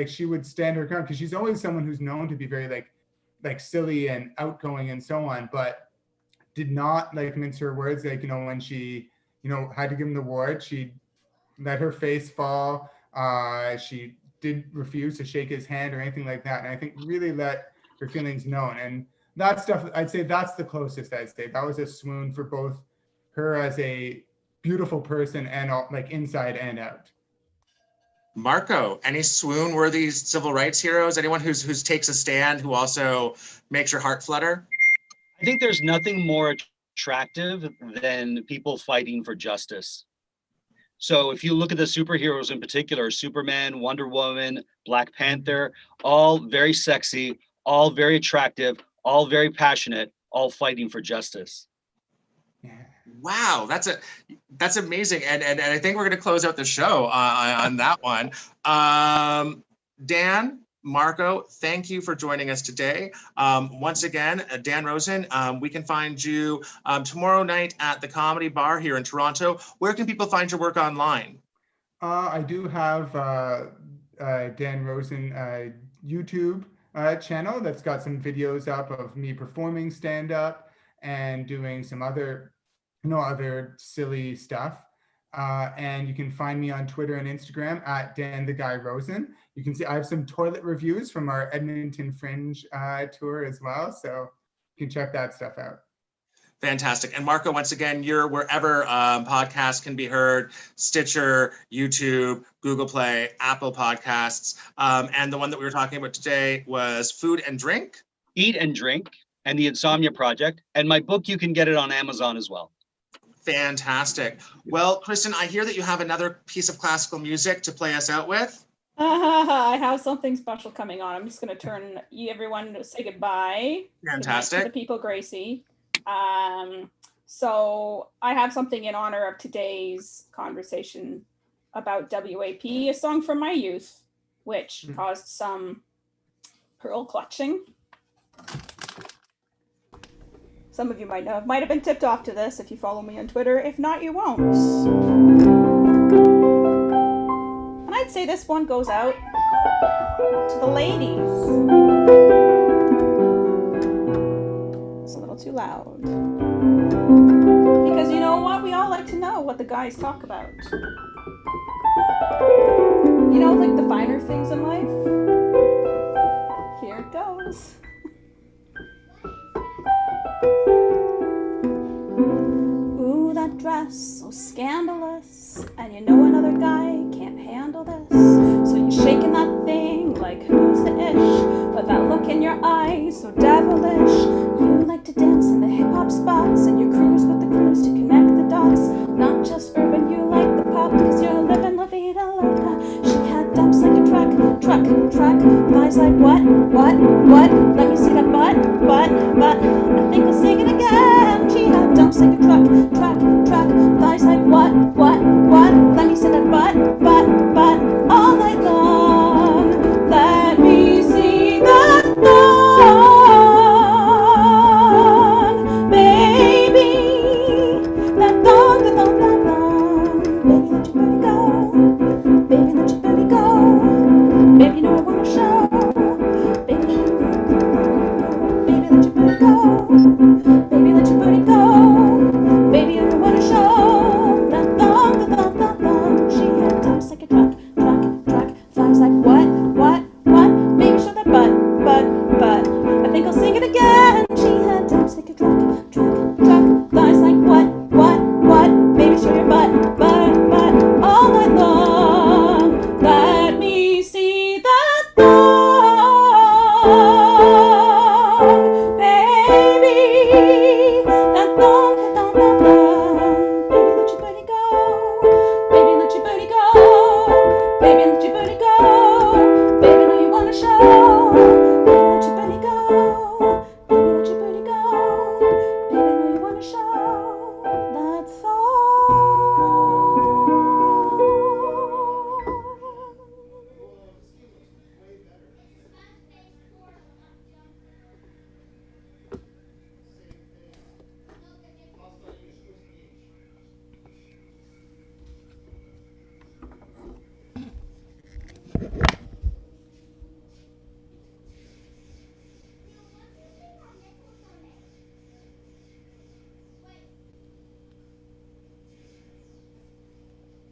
Speaker 4: she would stand her ground because she's always someone who's known to be very silly and outgoing and so on, but did not mince her words. When she had to give him the award, she let her face fall. She did refuse to shake his hand or anything like that. And I think really let her feelings known. And that stuff, I'd say that's the closest I'd say. That was a swoon for both her as a beautiful person and inside and out.
Speaker 2: Marco, any swoon-worthy civil rights heroes? Anyone who takes a stand, who also makes your heart flutter?
Speaker 3: I think there's nothing more attractive than people fighting for justice. So if you look at the superheroes in particular, Superman, Wonder Woman, Black Panther, all very sexy, all very attractive, all very passionate, all fighting for justice.
Speaker 2: Wow, that's amazing. And I think we're going to close out the show on that one. Dan, Marco, thank you for joining us today. Once again, Dan Rosen, we can find you tomorrow night at the Comedy Bar here in Toronto. Where can people find your work online?
Speaker 4: I do have Dan Rosen YouTube channel that's got some videos up of me performing stand-up and doing some other silly stuff. And you can find me on Twitter and Instagram at Dan the Guy Rosen. You can see I have some toilet reviews from our Edmonton Fringe tour as well, so you can check that stuff out.
Speaker 2: Fantastic. And Marco, once again, you're wherever podcasts can be heard: Stitcher, YouTube, Google Play, Apple Podcasts. And the one that we were talking about today was Food and Drink.
Speaker 3: Eat and Drink, and the Insomnia Project. And my book, you can get it on Amazon as well.
Speaker 2: Fantastic. Well, Kristin, I hear that you have another piece of classical music to play us out with.
Speaker 1: I have something special coming on. I'm just going to turn everyone to say goodbye.
Speaker 2: Fantastic.
Speaker 1: To the people, Gracie. So I have something in honor of today's conversation about WAP, a song from my youth, which caused some pearl clutching. Some of you might know. Might have been tipped off to this if you follow me on Twitter. If not, you won't. And I'd say this one goes out to the ladies. It's a little too loud. Because you know what? We all like to know what the guys talk about. You know, like the finer things in life. Here it goes. Ooh, that dress, so scandalous. And you know another guy can't handle this. So you're shaking that thing like who's the ish? But that look in your eyes, so devilish. You like to dance in the hip-hop spots, and you cruise with the crews to connect the dots. Not just urban, you like the pop, cause you're living La Vida Loca. She had dumps like a truck. Thighs like what? Let me see that butt. I think I'll sing it again. She had dumps like a truck. Thighs like what? Let me see that butt. All night long. Let me see that thong, baby. That thong. Baby, let your booty go. Baby, know I wanna show. Baby, let your booty go. Baby, let your booty go. Baby, I wanna show. That thong. She had dumps like a truck. Thighs like what? Baby, show that butt. I think I'll sing it again. She had dumps like a truck. Thighs like what? Baby, show your butt. All night long. Let me see that thong, baby. That thong. Baby, let your booty go. Baby, let your booty go. Baby, let your booty go. Baby, know you wanna show.